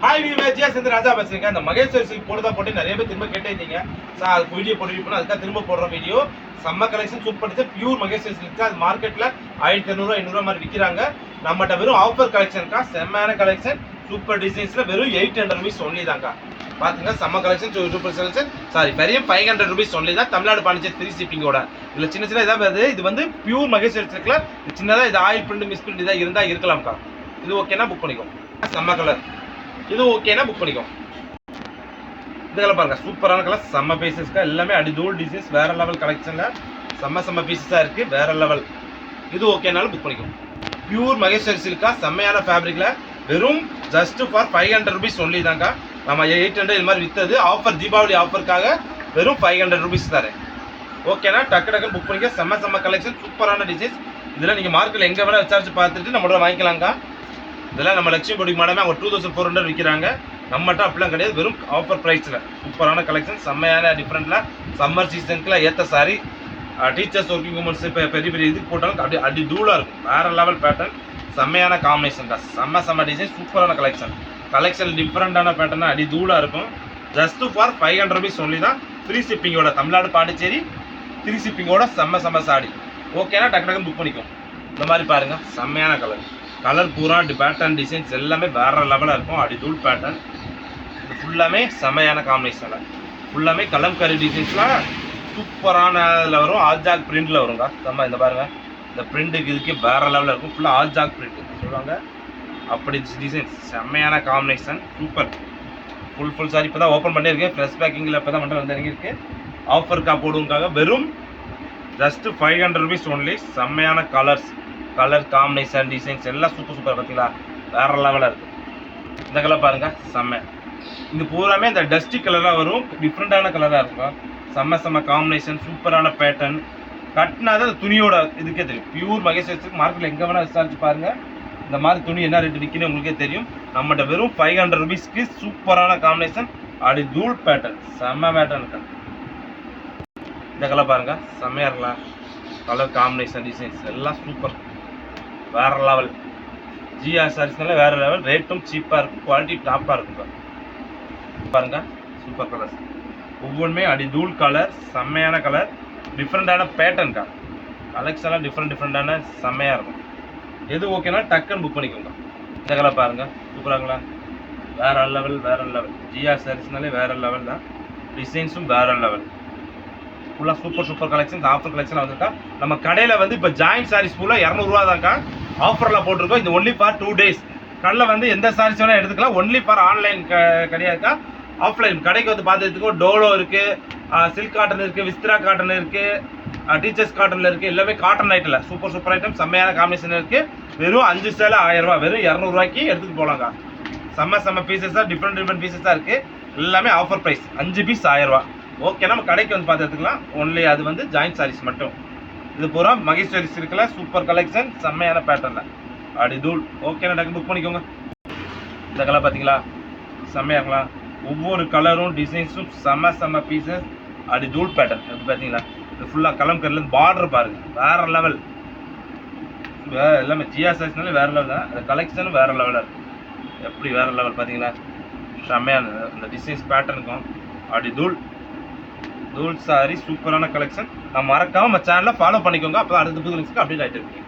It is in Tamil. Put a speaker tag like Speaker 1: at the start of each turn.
Speaker 1: ஹாய் விவேஜியா சேர்ந்து ராஜா பேசுறீங்க. இந்த மகேஸ்வரி சில்க் போட்டு நிறைய பேர் திரும்ப கேட்டேங்க சார். அதுக்கு வீடியோ போட்டு அதுக்காக திரும்ப போடுற வீடியோ. செம்ம collection super design pure Maheswari silk. அது மார்க்கெட்ல 1500 500 மாதிரி விற்கிறாங்க. நம்மகிட்ட வெறும் ஆஃபர் கலெக்ஷன்க்கா. செம்மையான கலெக்ஷன் சூப்பர் டிசைன்ஸ்ல வெறும் 800 rupees ஒன்லி தாங்க. பாத்துங்க செம்ம கலெக்ஷன் சூப்பர் கலெக்ஷன். சாரி பெரிய 500 rupees ஒன்லி தான். தமிழ்நாடு பாண்டிச்சேரி ஃப்ரீ ஷிப்பிங்கோட. இதுல சின்ன சின்ன இதாவது இது வந்து பியூர் மகேஸ்வரி சில்க்ல சின்னதா இது ஆயில் பிரிண்ட் மிஸ் பிரிண்ட் இதா இருந்தா இருக்கலாம்க்கா. இது ஓகேனா புக் பண்ணிக்கோ. செம்ம கலர் இது ஓகேனா புக் பண்ணிக்கோ. இதெல்லாம் பாருங்க சூப்பரான கலர் செம்ம பீசஸ்க்கா. எல்லாமே அடிதூள் டிசைன்ஸ் வேற லெவல் கலெக்ஷன்ல செம்ம பீசஸா இருக்கு வேற லெவல். இது ஓகேனாலும் புக் பண்ணிக்கோ. பியூர் மகேஸ்வரி சில்கா செம்மையான ஃபேப்ரிக்ல வெறும் ஜஸ்ட் ஃபார் 500 rupees ஒன்லி தாங்க. நம்ம 800 இது மாதிரி வித்தது ஆஃபர் தீபாவளி ஆஃபருக்காக வெறும் 500 rupees தரேன். ஓகேனா டக்கு புக் பண்ணிக்க. செம்ம கலெக்ஷன் சூப்பரான டிசைன்ஸ். இதெல்லாம் நீங்க மார்க்கெட்ல எங்க வேணா விசாரிச்சு பார்த்துட்டு நம்மளோட வாங்கிக்கலாங்க. இதெல்லாம் நம்ம லட்சுமி பொடிக்கு மாடமே அவங்க 2400 விற்கிறாங்க. நம்மகிட்ட அப்படிலாம் கிடையாது. வெறும் ஆஃபர் ப்ரைஸில் சூப்பரான கலெக்ஷன் செம்மையான டிஃப்ரெண்ட்டில் சம்மர் சீசனுக்குலாம் ஏற்ற சாரி. டீச்சர்ஸ் ஒர்க்கிங் உமன்ஸ் இப்போ பெரிய இதுக்கு போட்டாலும் அப்படி அடி தூளாக இருக்கும். வேறு லெவல் பேட்டர்ன் செம்மையான காம்பினேஷன் தான். செம்ம டிசைன் சூப்பரான கலெக்ஷன் டிஃப்ரெண்ட்டான பேட்டர்னா அடி தூளாக இருக்கும். ஜஸ்ட் ஃபார் 500 rupees ஒன்லி தான். ஃப்ரீ ஷிப்பிங்கோட தமிழ்நாடு பாண்டிச்சேரி ஃப்ரீ ஷிப்பிங்கோட செம்ம சாடி. ஓகேனா டக்கு புக் பண்ணிக்கும். இந்த மாதிரி பாருங்கள் செம்மையான கலர் பூரா பேட்டர்ன் டிசைன்ஸ் எல்லாமே வேற லெவலாக இருக்கும். அடி தூள் பேட்டர்ன் இது ஃபுல்லாமே செம்மையான காம்பினேஷனில் ஃபுல்லாமே கலம்காரி டிசைன்ஸ்லாம் சூப்பரான இதில் வரும். ஆல்ஜாக் பிரிண்டில் வருங்க. செம்ம இந்த பாருங்கள் இந்த பிரிண்ட்டுக்கு இதுக்கு வேற லெவலில் இருக்கும். ஃபுல்லாக ஆல்ஜாக் பிரிண்ட் சொல்லுவாங்க அப்படி டிசைன்ஸ் செம்மையான காம்பினேஷன் சூப்பர். ஃபுல் சாரி இப்போ தான் ஓப்பன் பண்ணியிருக்கேன். ஃப்ரெஷ் பேக்கிங்கில் இப்போ தான் மட்டும் வந்து இறங்கியிருக்கு. ஆஃபருக்கா போடுவதுக்காக வெறும் ஜஸ்ட் 500 rupees ஒன்லி. செம்மையான கலர் காம்பினேஷன் டிசைன்ஸ் எல்லாம் சூப்பர் பார்த்தீங்களா வேற லெவலாக இருக்குது. இந்த கலர் பாருங்க செம்ம. இது பூராமே இந்த டஸ்டி கலராக வரும். டிஃப்ரெண்டான கலராக இருக்கும். செம்ம காம்பினேஷன் சூப்பரான பேட்டர்ன். கட்டினாதான் துணியோட இதுக்கே தெரியும். பியூர் மகேஸ்வரி மார்க்கெட்டில் எங்கே வேணால் விசாரிச்சு பாருங்க. இந்த மாதிரி துணி என்ன ரேட்டு விற்கணும் உங்களுக்கே தெரியும். நம்மகிட்ட வெறும் 500 rupeesக்கு சூப்பரான காம்பினேஷன் அடி தூள் பேட்டர்ன் செம்ம பேட்டர்ன் இருக்கு. இந்த கலர் பாருங்க செம்மையாக இருக்கலாம். கலர் காம்பினேஷன் டிசைன்ஸ் எல்லாம் சூப்பர் வேற லெவல். ஜிஆர் சாரீஸ்னால வேற லெவல். ரேட்டும் சீப்பாக இருக்கும். குவாலிட்டி டாப்பாக இருக்கும். பாருங்க சூப்பர் கலர்ஸ் ஒவ்வொன்றுமே அடி தூள் கலர் செம்மையான கலர் டிஃப்ரெண்டான பேட்டர்ன்க்கா. கலெக்ஷன்லாம் டிஃப்ரெண்டான செம்மையாக இருக்கும். எது ஓகேனா டக்குன்னு புக் பண்ணிக்கோங்க. இந்த கலர் பாருங்க சூப்பராங்களா வேற லெவல். ஜிஆர் சாரீஸ்னாலே வேற லெவல் தான். டிசைன்ஸும் வேற லெவல். ஃபுல்லாக சூப்பர் கலெக்ஷன் ஆஃபர் கலெக்ஷன் வந்திருக்கா. நம்ம கடையில் வந்து இப்போ ஜாயின்ட் சாரீஸ் ஃபுல்லாக 200 ரூபா தான்க்கா ஆஃபரில் போட்டிருக்கோம். இது ஒன்லி ஃபார் 2 days. கடையில் வந்து எந்த சாரீஸ் வேணால் எடுத்துக்கலாம். ஒன்லி ஃபார் ஆன்லைன் கிடையாதுக்கா. ஆஃப்லைன் கடைக்கு வந்து பார்த்துருக்கோம். டோலோ இருக்குது, சில்க் காட்டன் இருக்குது, விஸ்திரா காட்டன் இருக்குது, டீச்சர்ஸ் காட்டனில் இருக்குது. எல்லாமே காட்டன் ஐட்டில் சூப்பர் ஐட்டம் செம்மையான காம்பினேஷன் இருக்குது. வெறும் 5 சேலை 1000 ரூபா. வெறும் 200 ரூபாய்க்கு எடுத்துகிட்டு போகலாங்க. செம்ம பீசஸாக டிஃப்ரெண்ட் பீசஸாக இருக்குது. எல்லாமே ஆஃபர் ப்ரைஸ் 5 பீஸ் 1000 ரூபா. ஓகே நம்ம கடைக்கு வந்து பார்த்து எடுத்துக்கலாம். ஒன்லி அது வந்து ஜாயின்ட் சாரீஸ் மட்டும். இது பூரா மகேஸ்வரி சில்க்ல சூப்பர் கலெக்ஷன் செம்மையான பேட்டர்ல அடி தூள். ஓகே டக்கு புக் பண்ணிக்கோங்க. இந்த கலர் பார்த்தீங்களா செம்மையா இருக்கலாம். ஒவ்வொரு கலரும் டிசைன்ஸும் செம்ம பீசஸ் அடி தூள் பேட்டர்ன். எப்படி பார்த்தீங்களா இது ஃபுல்லாக கலம்கரிலேருந்து பார்டர் பாருங்க வேற லெவல். எல்லாமே ஜிஆர் சாரீஸ்னாலே வேற லெவல் தான். அந்த கலெக்ஷனும் வேற லெவலாக இருக்கு. எப்படி வேற லெவல் பார்த்தீங்களா செம்மையான இந்த டிசைன்ஸ் பேட்டர்னுக்கும் அடி தூள் சாரி சூப்பரான கலெக்ஷன். நான் மறக்காம நம்ம சேனலை ஃபாலோ பண்ணிக்கோங்க. அப்போ அடுத்த புது லிங்க்ஸ்க்கு அப்டேட் ஆகிட்டு இருக்கீங்க.